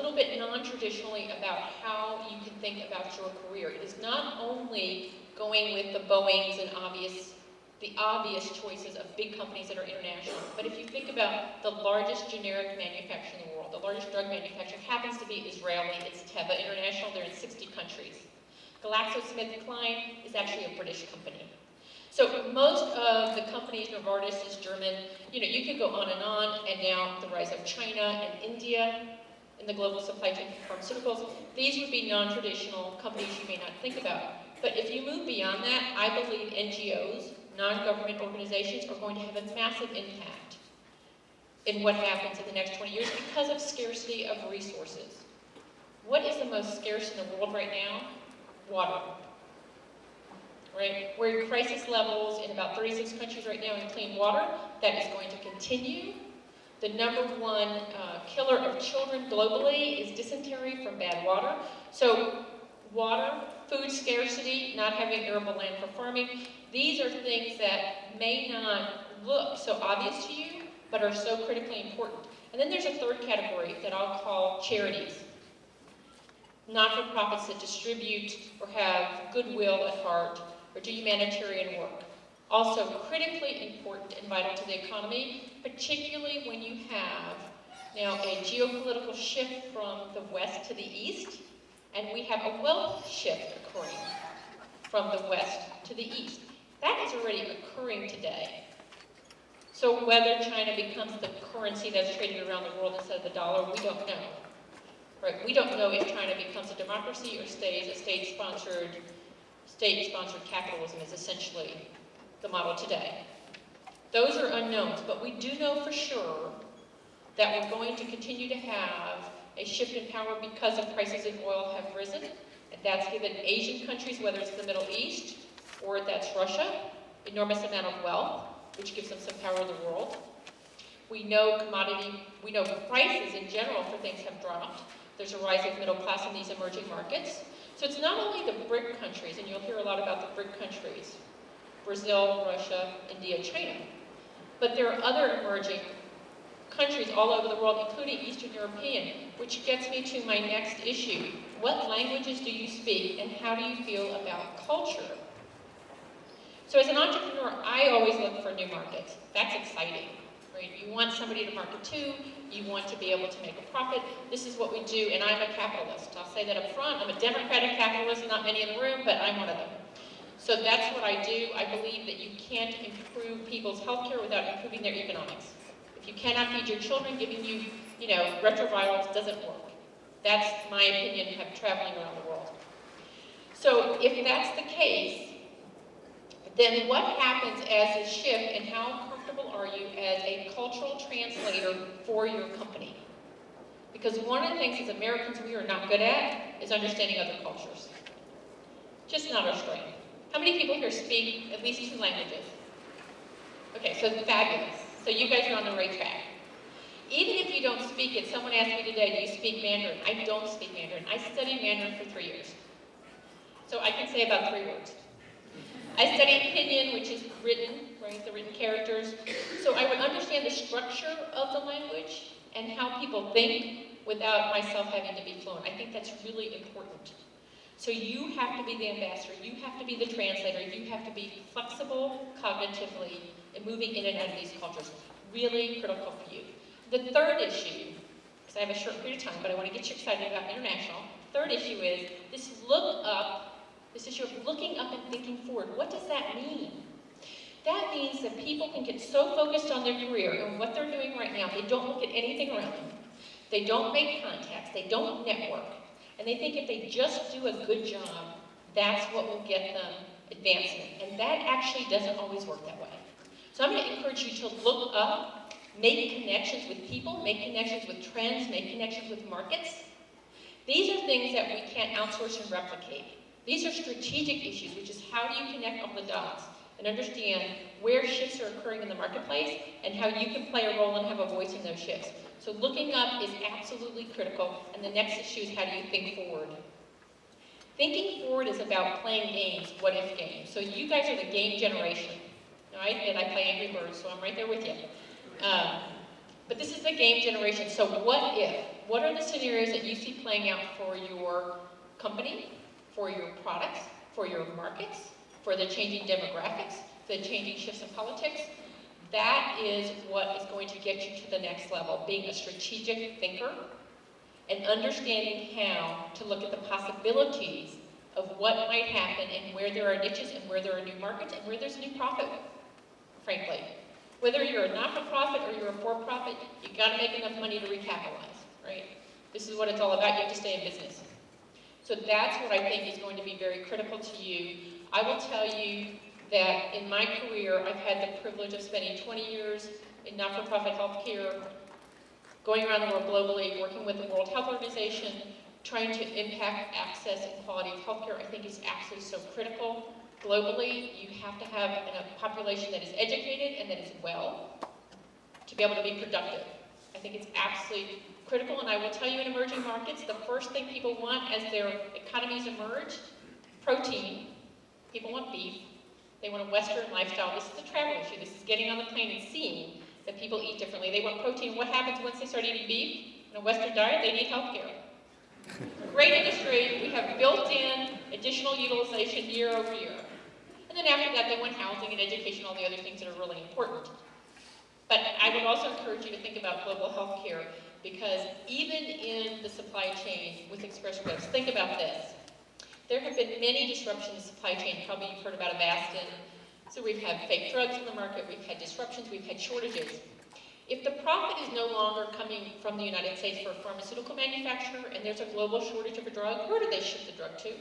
little bit non-traditionally about how you can think about your career. It is not only going with the Boeings and the obvious choices of big companies that are international, but if you think about the largest generic manufacturer in the world, the largest drug manufacturer happens to be Israeli. It's Teva International. They're in 60 countries. GlaxoSmithKline is actually a British company. So most of the companies, Novartis is German, you could go on, and now the rise of China and India in the global supply chain for pharmaceuticals, these would be non-traditional companies you may not think about. But if you move beyond that, I believe NGOs, non-government organizations, are going to have a massive impact in what happens in the next 20 years because of scarcity of resources. What is the most scarce in the world right now? Water. Right? We're in crisis levels in about 36 countries right now in clean water. That is going to continue. The number one killer of children globally is dysentery from bad water. So water, food scarcity, not having arable land for farming, these are things that may not look so obvious to you, but are so critically important. And then there's a third category that I'll call charities. Not-for-profits that distribute or have goodwill at heart or do humanitarian work. Also critically important and vital to the economy, particularly when you have now a geopolitical shift from the west to the east, and we have a wealth shift occurring from the west to the east. That is already occurring today. So whether China becomes the currency that's traded around the world instead of the dollar, we don't know. Right? We don't know if China becomes a democracy or stays a state-sponsored capitalism is essentially the model today. Those are unknowns, but we do know for sure that we're going to continue to have a shift in power because of prices in oil have risen, and that's given Asian countries, whether it's the Middle East or that's Russia, enormous amount of wealth, which gives them some power in the world. We know prices in general for things have dropped. There's a rise of middle class in these emerging markets. So it's not only the BRIC countries, and you'll hear a lot about the BRIC countries, Brazil, Russia, India, China, but there are other emerging countries all over the world, including Eastern European, which gets me to my next issue. What languages do you speak, and how do you feel about culture? So as an entrepreneur, I always look for new markets. That's exciting, right? You want somebody to market to, you want to be able to make a profit. This is what we do, and I'm a capitalist. I'll say that up front. I'm a democratic capitalist, not many in the room, but I'm one of them. So that's what I do. I believe that you can't improve people's healthcare without improving their economics. If you cannot feed your children, giving you, retrovirals doesn't work. That's my opinion of traveling around the world. So if that's the case, then what happens as a shift, and how comfortable are you as a cultural translator for your company? Because one of the things as Americans we are not good at is understanding other cultures. Just not our strength. How many people here speak at least 2 languages? Okay, so fabulous. So you guys are on the right track. Even if you don't speak it, someone asked me today, do you speak Mandarin? I don't speak Mandarin. I studied Mandarin for 3 years. So I can say about 3 words. I studied Pinyin, which is written, right, the written characters. So I would understand the structure of the language and how people think without myself having to be fluent. I think that's really important. So you have to be the ambassador, you have to be the translator, you have to be flexible cognitively in moving in and out of these cultures. Really critical for you. The third issue, because I have a short period of time, but I want to get you excited about international. Third issue is this issue of looking up and thinking forward. What does that mean? That means that people can get so focused on their career and what they're doing right now, they don't look at anything around them. They don't make contacts, they don't network. And they think if they just do a good job, that's what will get them advancement. And that actually doesn't always work that way. So I'm going to encourage you to look up, make connections with people, make connections with trends, make connections with markets. These are things that we can't outsource and replicate. These are strategic issues, which is how do you connect all the dots and understand where shifts are occurring in the marketplace and how you can play a role and have a voice in those shifts. So looking up is absolutely critical, and the next issue is how do you think forward? Thinking forward is about playing games, what-if games. So you guys are the game generation, all right? And I play Angry Birds, so I'm right there with you. But this is the game generation, so what if? what are the scenarios that you see playing out for your company, for your products, for your markets, for the changing demographics, the changing shifts in politics? That is what is going to get you to the next level, being a strategic thinker and understanding how to look at the possibilities of what might happen and where there are niches and where there are new markets and where there's a new profit, frankly. Whether you're a not-for-profit or you're a for-profit, you got to make enough money to recapitalize, right? This is what it's all about. You have to stay in business. So that's what I think is going to be very critical to you. I will tell you that in my career, I've had the privilege of spending 20 years in not-for-profit healthcare, going around the world globally, working with the World Health Organization, trying to impact access and quality of healthcare. I think is absolutely so critical. Globally, you have to have a population that is educated and that is well to be able to be productive. I think it's absolutely critical, and I will tell you in emerging markets, the first thing people want as their economies emerge, protein. People want beef. They want a Western lifestyle. This is a travel issue. This is getting on the plane and seeing that people eat differently. They want protein. What happens once they start eating beef in a Western diet? They need health care. Great industry. We have built-in additional utilization year over year. And then after that, they want housing and education, all the other things that are really important. But I would also encourage you to think about global health care, because even in the supply chain with Express Scripts, think about this. There have been many disruptions in the supply chain. Probably you've heard about Avastin. So we've had fake drugs in the market, we've had disruptions, we've had shortages. If the profit is no longer coming from the United States for a pharmaceutical manufacturer and there's a global shortage of a drug, where do they ship the drug to?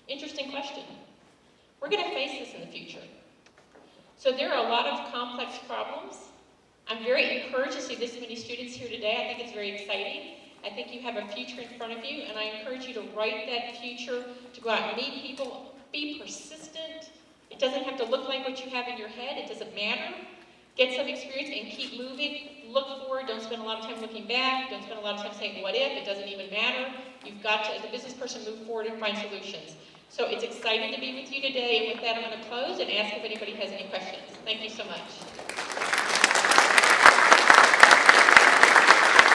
Interesting question. We're going to face this in the future. So there are a lot of complex problems. I'm very encouraged to see this many students here today. I think it's very exciting. I think you have a future in front of you, and I encourage you to write that future, to go out and meet people, be persistent. It doesn't have to look like what you have in your head. It doesn't matter. Get some experience and keep moving. Look forward. Don't spend a lot of time looking back. Don't spend a lot of time saying, what if? It doesn't even matter. You've got to, as a business person, move forward and find solutions. So it's exciting to be with you today. And with that, I'm going to close and ask if anybody has any questions. Thank you so much.